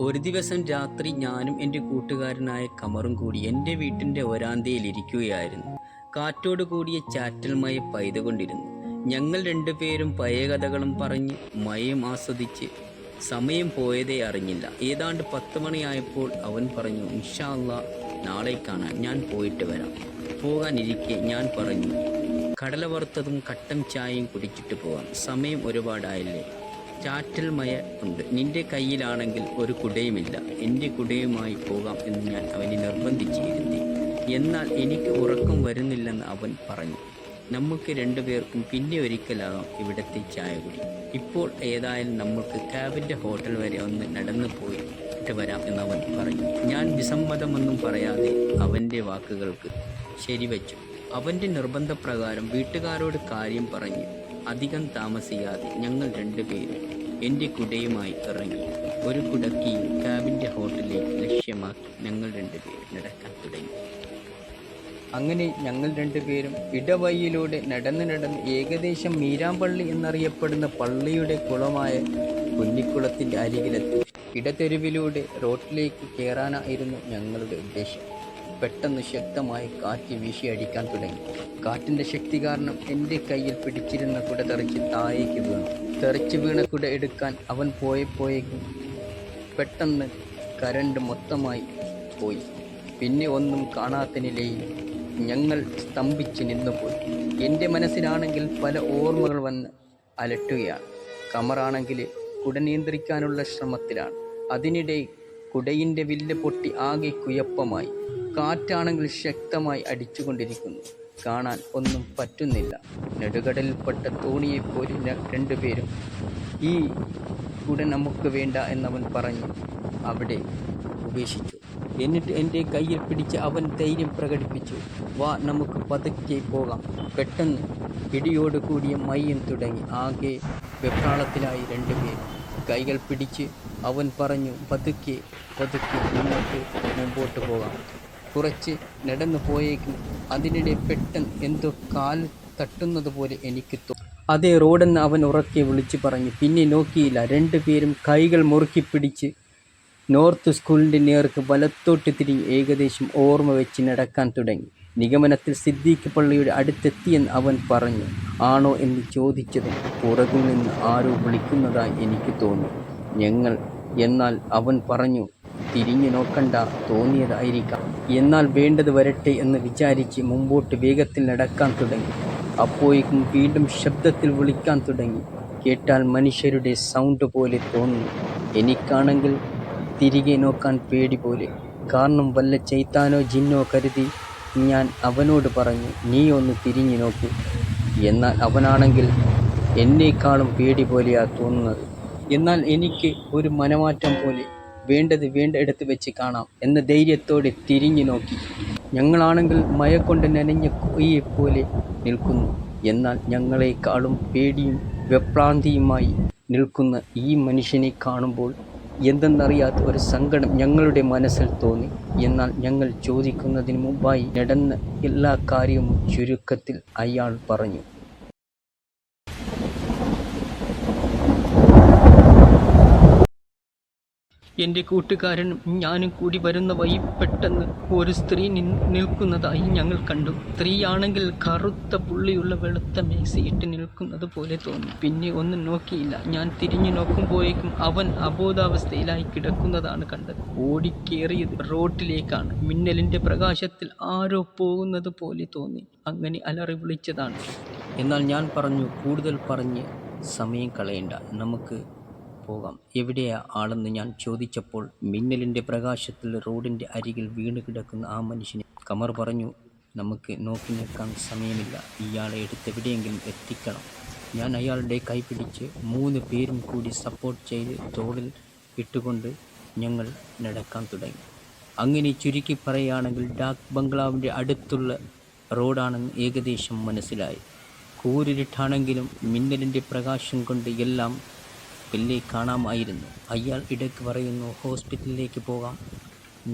ഒരു ദിവസം രാത്രി ഞാനും എൻ്റെ കൂട്ടുകാരനായ കമറും കൂടി എൻ്റെ വീട്ടിൻ്റെ വരാന്തയിൽ ഇരിക്കുകയായിരുന്നു. കാറ്റോട് കൂടിയ ചാറ്റൽ മഴ പെയ്തുകൊണ്ടിരുന്നു. ഞങ്ങൾ രണ്ടുപേരും പഴയ കഥകളും പറഞ്ഞ് മഴയും ആസ്വദിച്ച് സമയം പോയതേ അറിഞ്ഞില്ല. ഏതാണ്ട് 10 മണിയായപ്പോൾ അവൻ പറഞ്ഞു, ഇൻഷാ അല്ലാ നാളെ കാണാൻ, ഞാൻ പോയിട്ട് വരാം. പോകാനിരിക്കെ ഞാൻ പറഞ്ഞു, കടല വറുത്തതും കട്ടൻ ചായയും കുടിച്ചിട്ട് പോകാം, സമയം ഒരുപാടായില്ലേ, ചാറ്റൽ മഴ ഉണ്ട്, നിന്റെ കയ്യിലാണെങ്കിൽ ഒരു കുടയുമില്ല, എൻ്റെ കുടയുമായി പോകാം എന്ന് ഞാൻ അവനെ നിർബന്ധിച്ചിരുന്നു. എന്നാൽ എനിക്ക് ഉറക്കം വരുന്നില്ലെന്ന് അവൻ പറഞ്ഞു. നമുക്ക് രണ്ടുപേർക്കും പിന്നെ ഒരിക്കലാകാം ഇവിടുത്തെ ചായ കുടി. ഇപ്പോൾ ഏതായാലും നമുക്ക് ക്യാബിൻ്റെ ഹോട്ടൽ വരെ ഒന്ന് നടന്നു പോയിട്ട് വരാം എന്നവൻ പറഞ്ഞു. ഞാൻ വിസമ്മതമൊന്നും പറയാതെ അവൻ്റെ വാക്കുകൾക്ക് ശരിവച്ചു. അവൻ്റെ നിർബന്ധപ്രകാരം വീട്ടുകാരോട് കാര്യം പറഞ്ഞ് അധികം താമസിയാതെ ഞങ്ങൾ രണ്ടുപേരും എൻ്റെ കുടയുമായി ഇറങ്ങി. ഒരു കുടക്കിയും ക്യാബിൻ്റെ ഹോട്ടലിലേക്ക് ലക്ഷ്യമാക്കി ഞങ്ങൾ രണ്ടുപേരും നടക്കാൻ തുടങ്ങി. അങ്ങനെ ഞങ്ങൾ രണ്ടുപേരും ഇടവഴിയിലൂടെ നടന്ന് ഏകദേശം മീരാമ്പള്ളി എന്നറിയപ്പെടുന്ന പള്ളിയുടെ കുളമായ കുഞ്ഞിക്കുളത്തിൻ്റെ അരികിലെത്തി. ഇടതെരുവിലൂടെ റോട്ടിലേക്ക് കയറാനായിരുന്നു ഞങ്ങളുടെ ഉദ്ദേശം. പെട്ടെന്ന് ശക്തമായി കാറ്റ് വീശിയടിക്കാൻ തുടങ്ങി. കാറ്റിൻ്റെ ശക്തി കാരണം എൻ്റെ കയ്യിൽ പിടിച്ചിരുന്ന കുട തെറിച്ച് താഴേക്ക് വീണു. തെറിച്ച് വീണ കുട എടുക്കാൻ അവൻ പോയപ്പോഴേക്കും പെട്ടെന്ന് കരണ്ട് മൊത്തമായി പോയി. പിന്നെ ഒന്നും കാണാത്ത നിലയിൽ ഞങ്ങൾ സ്തംഭിച്ച് നിന്നുപോയി. എൻ്റെ മനസ്സിലാണെങ്കിൽ പല ഓർമ്മകൾ വന്ന് അലട്ടുകയാണ്. കമറാണെങ്കിൽ കുട നിയന്ത്രിക്കാനുള്ള ശ്രമത്തിലാണ്. അതിനിടെ കുടയിൻ്റെ വില്ല് പൊട്ടി ആകെ കുഴപ്പമായി. കാറ്റാണെങ്കിൽ ശക്തമായി അടിച്ചുകൊണ്ടിരിക്കുന്നു. കാണാൻ ഒന്നും പറ്റുന്നില്ല. നെടുകടലിൽപ്പെട്ട തോണിയെപ്പോലെ രണ്ടുപേരും ഈ കുട നമുക്ക് വേണ്ട എന്നവൻ പറഞ്ഞ് അവിടെ ഉപേക്ഷിച്ചു. എന്നിട്ട് എൻ്റെ കയ്യിൽ പിടിച്ച് അവൻ ധൈര്യം പ്രകടിപ്പിച്ചു, വാ നമുക്ക് പതുക്കെ പോകാം. പെട്ടെന്ന് ഇടിയോട് കൂടിയ മഴയും തുടങ്ങി. ആകെ വെപ്രാളത്തിലായി രണ്ടുപേരും. കൈകൾ പിടിച്ച് അവൻ പറഞ്ഞു, പതുക്കെ പതുക്കെ നമുക്ക് മുമ്പോട്ട് പോകാം. കുറച്ച് നടന്നു പോയേക്കും അതിനിടെ പെട്ടെന്ന് എന്തോ കാൽ തട്ടുന്നത് പോലെ എനിക്ക് തോന്നി. അതേ റോഡെന്ന് അവൻ ഉറക്കെ വിളിച്ചു പറഞ്ഞു. പിന്നെ നോക്കിയില്ല. രണ്ടുപേരും കൈകൾ മുറുക്കി പിടിച്ച് നോർത്ത് സ്കൂളിൻ്റെ നേർക്ക് വലത്തോട്ട് തിരിഞ്ഞ് ഏകദേശം ഓർമ്മ വെച്ച് നടക്കാൻ തുടങ്ങി. നിഗമനത്തിൽ സിദ്ദീഖ് പള്ളിയുടെ അടുത്തെത്തിയെന്ന് അവൻ പറഞ്ഞു. ആണോ എന്ന് ചോദിച്ചതും പുറകിൽ നിന്ന് ആരോ വിളിക്കുന്നതായി എനിക്ക് തോന്നി. എന്നാൽ അവൻ പറഞ്ഞു, തിരിഞ്ഞു നോക്കണ്ട, തോന്നിയതായിരിക്കാം. എന്നാൽ വേണ്ടത് വരട്ടെ എന്ന് വിചാരിച്ച് മുമ്പോട്ട് വേഗത്തിൽ നടക്കാൻ തുടങ്ങി. അപ്പോഴേക്കും വീണ്ടും ശബ്ദത്തിൽ വിളിക്കാൻ തുടങ്ങി. കേട്ടാൽ മനുഷ്യരുടെ സൗണ്ട് പോലെ തോന്നുന്നു. എനിക്കാണെങ്കിൽ തിരികെ നോക്കാൻ പേടി പോലെ. കാരണം വല്ല ചൈത്താനോ ജിന്നോ കരുതി ഞാൻ അവനോട് പറഞ്ഞു, നീ ഒന്ന് തിരിഞ്ഞു നോക്കൂ. എന്നാൽ അവനാണെങ്കിൽ എന്നേക്കാളും പേടി പോലെയാ തോന്നുന്നത്. എന്നാൽ എനിക്ക് ഒരു മനമാറ്റം പോലെ വേണ്ടത് വേണ്ട ഇടത്ത് വെച്ച് കാണാം എന്ന ധൈര്യത്തോടെ തിരിഞ്ഞു നോക്കി. ഞങ്ങളാണെങ്കിൽ മഴ കൊണ്ട് നനഞ്ഞ കൊയ്യെപ്പോലെ നിൽക്കുന്നു. എന്നാൽ ഞങ്ങളെക്കാളും പേടിയും വെപ്രാന്തിയുമായി നിൽക്കുന്ന ഈ മനുഷ്യനെ കാണുമ്പോൾ എന്തെന്നറിയാത്ത ഒരു സങ്കടം ഞങ്ങളുടെ മനസ്സിൽ തോന്നി. എന്നാൽ ഞങ്ങൾ ചോദിക്കുന്നതിന് മുമ്പായി നടന്ന എല്ലാ കാര്യവും ചുരുക്കത്തിൽ അയാൾ പറഞ്ഞു. എൻ്റെ കൂട്ടുകാരനും ഞാനും കൂടി വരുന്ന വഴി പെട്ടെന്ന് ഒരു സ്ത്രീ നിൽക്കുന്നതായി ഞങ്ങൾ കണ്ടു. സ്ത്രീയാണെങ്കിൽ കറുത്ത പുള്ളിയുള്ള വെളുത്ത മേക്സിയിട്ട് നിൽക്കുന്നത് പോലെ തോന്നി. പിന്നെ ഒന്നും നോക്കിയില്ല. ഞാൻ തിരിഞ്ഞു നോക്കുമ്പോഴേക്കും അവൻ അബോധാവസ്ഥയിലായി കിടക്കുന്നതാണ് കണ്ടത്. ഓടിക്കേറിയത് റോട്ടിലേക്കാണ്. മിന്നലിൻ്റെ പ്രകാശത്തിൽ ആരോ പോകുന്നത് പോലെ തോന്നി. അങ്ങനെ അലറി വിളിച്ചതാണ്. എന്നാൽ ഞാൻ പറഞ്ഞു, കൂടുതൽ പറഞ്ഞ് സമയം കളയണ്ട, നമുക്ക് പോകാം. എവിടെയാ ആളെന്ന് ഞാൻ ചോദിച്ചപ്പോൾ മിന്നലിൻ്റെ പ്രകാശത്തിൽ റോഡിൻ്റെ അരികിൽ വീണ് കിടക്കുന്ന ആ മനുഷ്യനെ കമർ പറഞ്ഞു, നമുക്ക് നോക്കി നിൽക്കാൻ സമയമില്ല, ഇയാളെ എടുത്തെവിടെയെങ്കിലും എത്തിക്കണം. ഞാൻ അയാളുടെ കൈ പിടിച്ച് 3 പേരും കൂടി സപ്പോർട്ട് ചെയ്ത് തോളിൽ ഇട്ടുകൊണ്ട് ഞങ്ങൾ നടക്കാൻ തുടങ്ങി. അങ്ങനെ ചുരുക്കി പറയുകയാണെങ്കിൽ ഡാക് ബംഗ്ലാവിൻ്റെ അടുത്തുള്ള റോഡാണെന്ന് ഏകദേശം മനസ്സിലായി. കൂരിരുട്ടാണെങ്കിലും മിന്നലിൻ്റെ പ്രകാശം കൊണ്ട് എല്ലാം വലിയ കാണാമായിരുന്നു. അയാൾ ഇടയ്ക്ക് പറയുന്നു, ഹോസ്പിറ്റലിലേക്ക് പോകാം.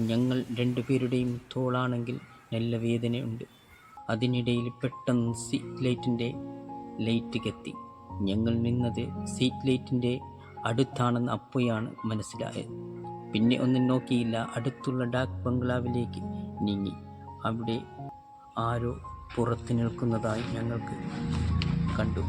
ഞങ്ങൾ രണ്ടുപേരുടെയും തോളാണെങ്കിൽ നല്ല വേദനയുണ്ട്. അതിനിടയിൽ പെട്ടെന്ന് സീറ്റ് ലൈറ്റിൻ്റെ ലൈറ്റ് കത്തി. ഞങ്ങൾ നിന്നത് സീറ്റ് ലൈറ്റിൻ്റെ അടുത്താണെന്ന് അപ്പോഴാണ് മനസ്സിലായത്. പിന്നെ ഒന്നും നോക്കിയില്ല, അടുത്തുള്ള ഡാക് ബംഗ്ലാവിലേക്ക് നീങ്ങി. അവിടെ ആരോ പുറത്ത് നിൽക്കുന്നതായി ഞങ്ങൾക്ക് കണ്ടു.